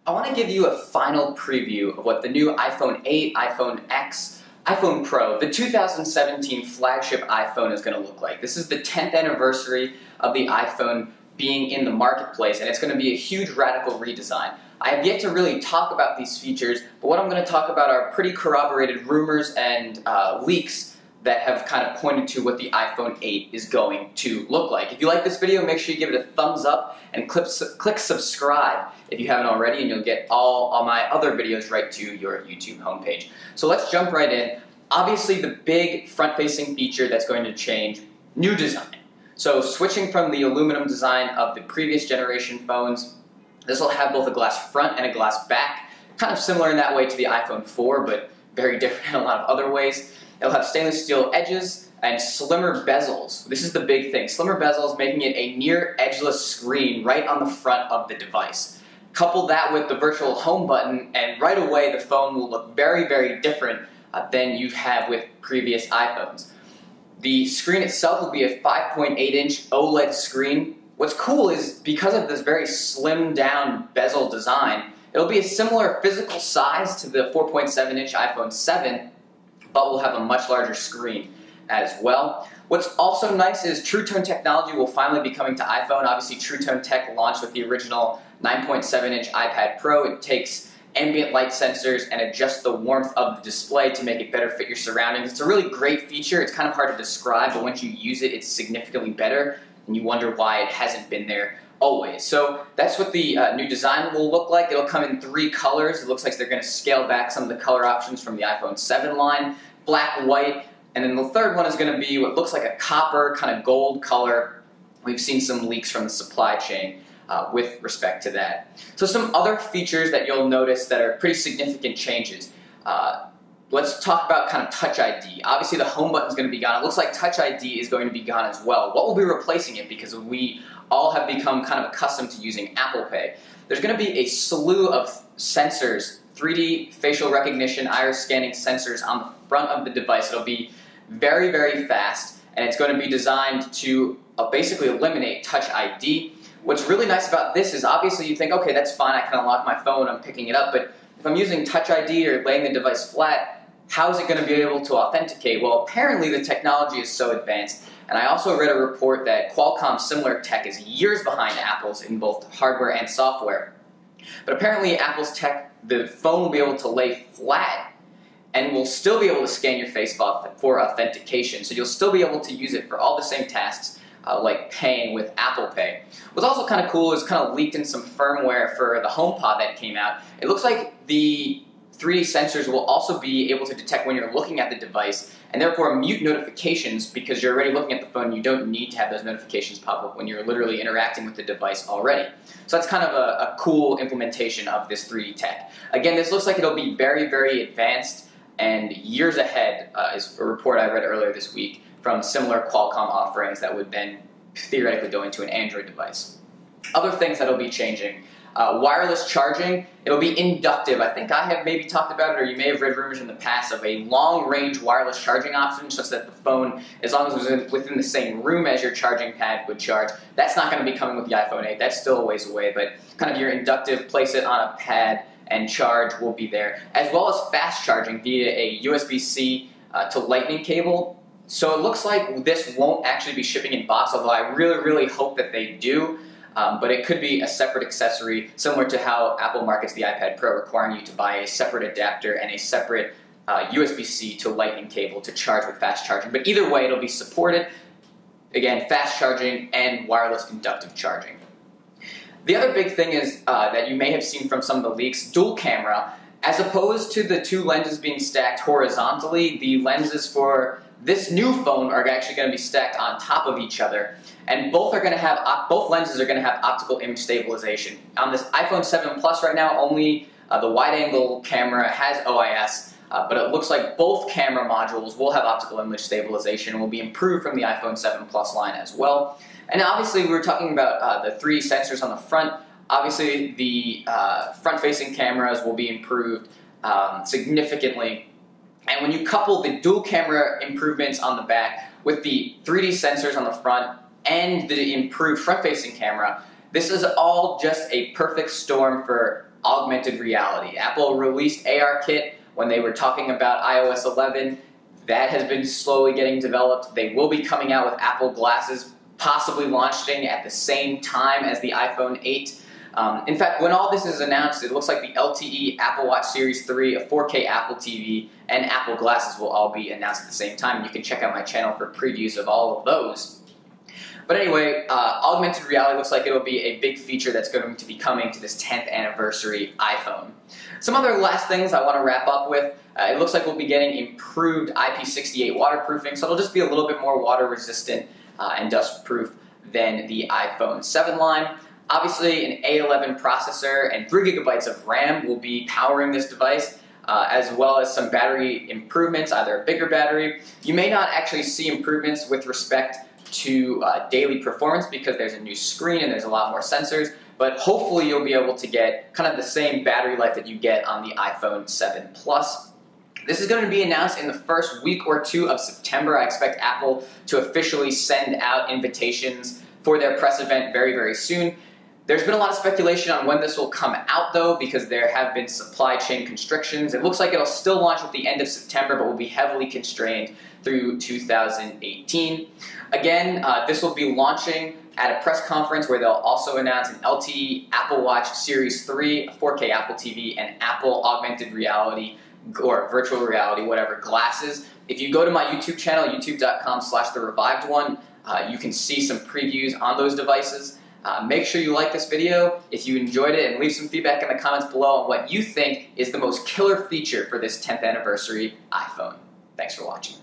I want to give you a final preview of what the new iPhone 8, iPhone X, iPhone Pro, the 2017 flagship iPhone is going to look like. This is the 10th anniversary of the iPhone being in the marketplace, and it's going to be a huge radical redesign. I have yet to really talk about these features, but what I'm going to talk about are pretty corroborated rumors and leaks that have kind of pointed to what the iPhone 8 is going to look like. If you like this video, make sure you give it a thumbs up and click subscribe if you haven't already, and you'll get all my other videos right to your YouTube homepage. So let's jump right in. Obviously, the big front-facing feature that's going to change, new design. So switching from the aluminum design of the previous generation phones, this will have both a glass front and a glass back, kind of similar in that way to the iPhone 4, but very different in a lot of other ways. It'll have stainless steel edges and slimmer bezels. This is the big thing. Slimmer bezels, making it a near edgeless screen right on the front of the device. Couple that with the virtual home button, and right away the phone will look very, very different than you have with previous iPhones. The screen itself will be a 5.8-inch OLED screen. What's cool is because of this very slimmed down bezel design, it'll be a similar physical size to the 4.7-inch iPhone 7, but will have a much larger screen as well. What's also nice is True Tone technology will finally be coming to iPhone. Obviously, True Tone tech launched with the original 9.7-inch iPad Pro. It takes ambient light sensors and adjusts the warmth of the display to make it better fit your surroundings. It's a really great feature. It's kind of hard to describe, but once you use it, it's significantly better, and you wonder why it hasn't been there always. So that's what the new design will look like. It'll come in 3 colors. It looks like they're going to scale back some of the color options from the iPhone 7 line, black, white, and then the third one is going to be what looks like a copper, kind of gold color. We've seen some leaks from the supply chain with respect to that. So some other features that you'll notice that are pretty significant changes. Let's talk about kind of Touch ID. Obviously the home button is going to be gone. It looks like Touch ID is going to be gone as well. What will be replacing it? Because we all have become kind of accustomed to using Apple Pay. There's going to be a slew of sensors, 3D facial recognition, iris scanning sensors on the front of the device. It'll be very, very fast, and it's going to be designed to basically eliminate Touch ID. What's really nice about this is obviously you think, okay, that's fine, I can unlock my phone, I'm picking it up, but if I'm using Touch ID or laying the device flat, how is it going to be able to authenticate? Well, apparently the technology is so advanced, and I also read a report that Qualcomm's similar tech is years behind Apple's in both hardware and software. But apparently Apple's tech, the phone will be able to lay flat and will still be able to scan your face for authentication. So you'll still be able to use it for all the same tasks like paying with Apple Pay. What's also kind of cool is kind of leaked in some firmware for the HomePod that came out. It looks like the 3D sensors will also be able to detect when you're looking at the device and therefore mute notifications because you're already looking at the phone. You don't need to have those notifications pop up when you're literally interacting with the device already. So that's kind of a cool implementation of this 3D tech. Again, this looks like it'll be very, very advanced and years ahead is a report I read earlier this week from similar Qualcomm offerings that would then theoretically go into an Android device. Other things that'll be changing. Wireless charging, it'll be inductive. I think I have maybe talked about it, or you may have read rumors in the past of a long-range wireless charging option such that the phone, as long as it was within the same room as your charging pad would charge. That's not going to be coming with the iPhone 8. That's still a ways away, but kind of your inductive, place it on a pad and charge will be there, as well as fast charging via a USB-C to Lightning cable. So it looks like this won't actually be shipping in box, although I really, really hope that they do. But it could be a separate accessory, similar to how Apple markets the iPad Pro, requiring you to buy a separate adapter and a separate USB-C to Lightning cable to charge with fast charging. But either way, it'll be supported. Again, fast charging and wireless inductive charging. The other big thing is that you may have seen from some of the leaks, dual camera. As opposed to the 2 lenses being stacked horizontally, the lenses for this new phone are actually going to be stacked on top of each other, and both lenses are going to have optical image stabilization. On this iPhone 7 Plus right now, only the wide-angle camera has OIS, but it looks like both camera modules will have optical image stabilization and will be improved from the iPhone 7 Plus line as well. And obviously, we were talking about the 3 sensors on the front. Obviously, the front-facing cameras will be improved significantly. And when you couple the dual camera improvements on the back with the 3D sensors on the front and the improved front-facing camera, This is all just a perfect storm for augmented reality. Apple released ARKit when they were talking about iOS 11. That has been slowly getting developed. They will be coming out with Apple glasses, possibly launching at the same time as the iPhone 8. In fact, when all this is announced, it looks like the LTE Apple Watch Series 3, a 4K Apple TV, and Apple glasses will all be announced at the same time. You can check out my channel for previews of all of those. But anyway, augmented reality looks like it'll be a big feature that's going to be coming to this 10th anniversary iPhone. Some other last things I want to wrap up with. It looks like we'll be getting improved IP68 waterproofing, so it'll just be a little bit more water resistant and dust proof than the iPhone 7 line. Obviously, an A11 processor and 3 GB of RAM will be powering this device, as well as some battery improvements, either a bigger battery. You may not actually see improvements with respect to daily performance because there's a new screen and there's a lot more sensors, but hopefully you'll be able to get kind of the same battery life that you get on the iPhone 7 Plus. This is going to be announced in the first week or two of September. I expect Apple to officially send out invitations for their press event very, very soon. There's been a lot of speculation on when this will come out, though, because there have been supply chain constrictions. It looks like it'll still launch at the end of September, but will be heavily constrained through 2018. Again, this will be launching at a press conference where they'll also announce an LTE Apple Watch Series 3, a 4K Apple TV, and Apple Augmented Reality or virtual reality, whatever, glasses. If you go to my YouTube channel, youtube.com/TheRevivedOne, you can see some previews on those devices. Make sure you like this video if you enjoyed it and leave some feedback in the comments below on what you think is the most killer feature for this 10th anniversary iPhone. Thanks for watching.